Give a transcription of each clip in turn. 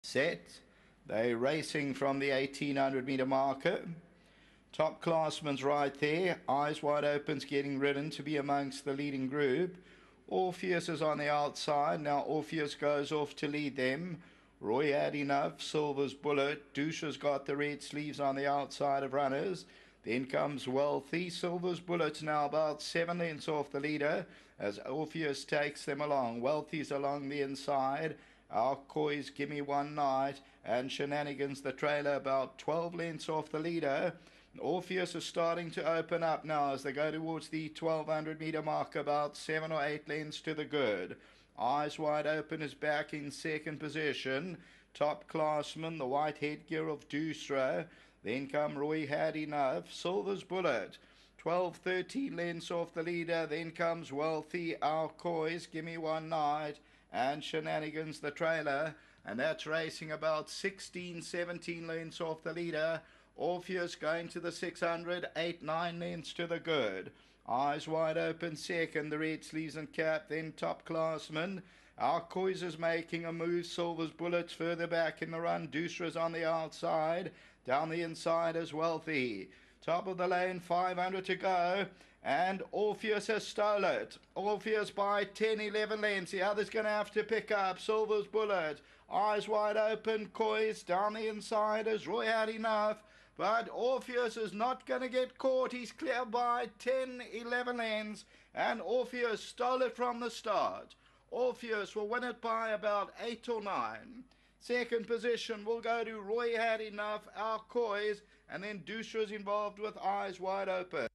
set. They're racing from the 1800-meter marker. Top classman's right there. Eyes wide open's getting ridden to be amongst the leading group. Orpheus is on the outside. Now Orpheus goes off to lead them. Roy had enough. Silver's Bullet. Douche's got the red sleeves on the outside of runners. Then comes Wealthy. Silver's Bullet's now about 7 lengths off the leader as Orpheus takes them along. Wealthy's along the inside. Our Coys, Gimme One Night, and Shenanigans the trailer about 12 lengths off the leader. Orpheus is starting to open up now as they go towards the 1200-meter mark, about 7 or 8 lengths to the good. Eyes Wide Open is back in second position. Top classman, the white headgear of Doosra. Then come Roy Had Enough. Silver's Bullet, 12-13 lengths off the leader. Then comes Wealthy, Our Coys, Gimme One Night, and Shenanigans the trailer. And that's racing about 16-17 lengths off the leader. Orpheus going to the 600, 8-9 lengths to the good. Eyes Wide Open second, the red sleeves and cap. Then top classman. Our Coys is making a move. Silver's Bullets further back in the run. Doosra's on the outside. Down the inside is Wealthy. Top of the lane, 500 to go. And Orpheus has stole it. Orpheus by 10, 11 lengths. The other's going to have to pick up. Silver's Bullet. Eyes Wide Open. Coys down the inside is Roy Had Enough. But Orpheus is not going to get caught. He's clear by 10, 11 lengths. And Orpheus stole it from the start. Orpheus will win it by about 8 or 9. Second position will go to Roy Had Enough, Our Coys, and then Douche's involved with Eyes Wide Open.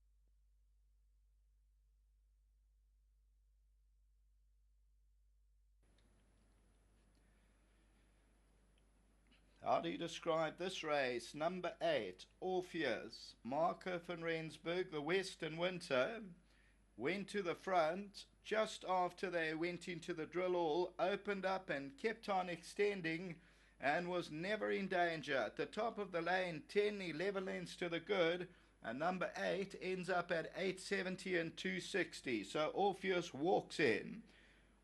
How do you describe this race? Number 8, Orpheus. Marco van Rensburg, the Western Winter, went to the front. Just after they went into the drill hall, opened up and kept on extending and was never in danger. At the top of the lane, 10, 11 lengths to the good, and number 8 ends up at 870 and 260. So Orpheus walks in.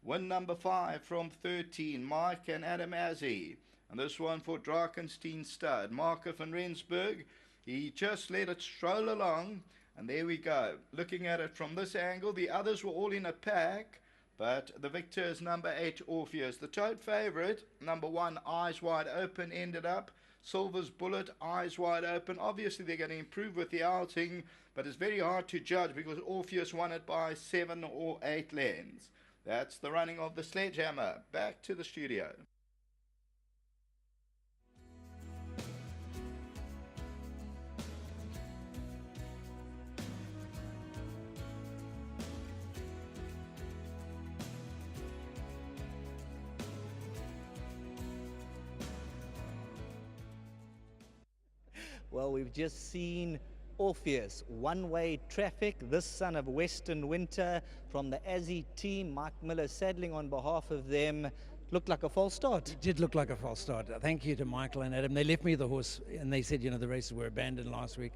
Win number 5 from 13, Mike and Adam Azzi. And this one for Drakenstein Stud. Marco van Rensburg, he just let it stroll along. And there we go. Looking at it from this angle, the others were all in a pack, but the victor is number 8, Orpheus. The tote favourite, number 1, Eyes Wide Open, ended up. Silver's Bullet, Eyes Wide Open. Obviously, they're going to improve with the outing, but it's very hard to judge because Orpheus won it by 7 or 8 lengths. That's the running of the sledgehammer. Back to the studio. Well, we've just seen Orpheus, one-way traffic, this son of Western Winter from the Azzi team. Mike Miller saddling on behalf of them. Looked like a false start. It did look like a false start. Thank you to Michael and Adam. They left me the horse and they said, you know, the races were abandoned last week.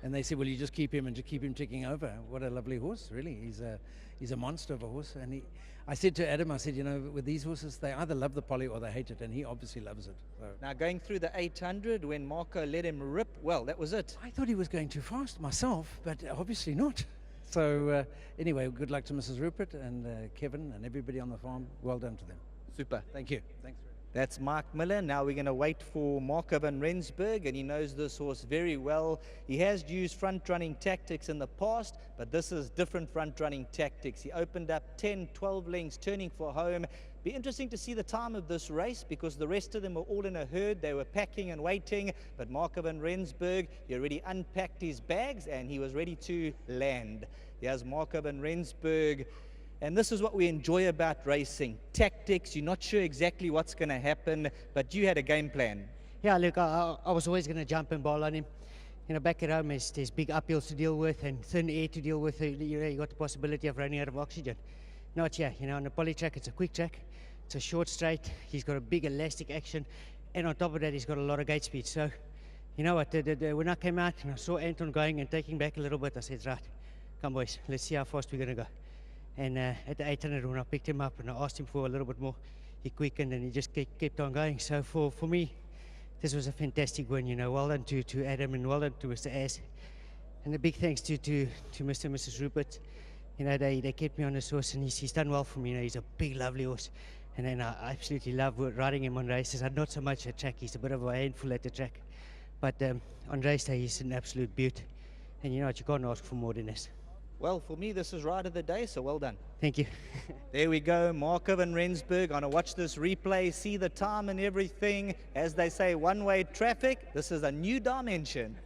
And they said, well, you just keep him and just keep him ticking over. What a lovely horse, really. He's a monster of a horse. And I said to Adam, I said, you know, with these horses, they either love the poly or they hate it. And he obviously loves it. So. Now, going through the 800, when Marco let him rip, well, that was it. I thought he was going too fast myself, but obviously not. So anyway, good luck to Mrs. Rupert and Kevin and everybody on the farm. Well done to them. Super. Thank you. Thanks. That's Mark Miller. Now we're going to wait for Marco van Rensburg, and he knows this horse very well. He has used front-running tactics in the past, but this is different front-running tactics. He opened up 10, 12 lengths, turning for home. Be interesting to see the time of this race because the rest of them were all in a herd. They were packing and waiting, but Marco van Rensburg, he already unpacked his bags and he was ready to land. Here's Marco van Rensburg. And this is what we enjoy about racing. Tactics, you're not sure exactly what's going to happen, but you had a game plan. Yeah, look, I was always going to jump and bowl on him. You know, back at home, there's big uphills to deal with and thin air to deal with. You got the possibility of running out of oxygen. Not here. You know, on the poly track, it's a quick track. It's a short straight. He's got a big elastic action. And on top of that, he's got a lot of gate speed. So, you know what, when I came out and I saw Anton going and taking back a little bit, I said, right, come boys, let's see how fast we're going to go. And at the 800, when I picked him up and I asked him for a little bit more, he quickened and he just kept on going. So for me, this was a fantastic win. Well done to Adam and well done to Mr. Az. And a big thanks to Mr. and Mrs. Rupert. They kept me on this horse, and he's done well for me. He's a big, lovely horse. And then I absolutely love riding him on races. Not so much at track. He's a bit of a handful at the track. But on race day, he's an absolute beaut. And you can't ask for more than this. Well, for me, this is ride of the day, so well done. Thank you. There we go, Markov and Rensburg. I'm going to watch this replay, see the time and everything. As they say, one-way traffic. This is a new dimension.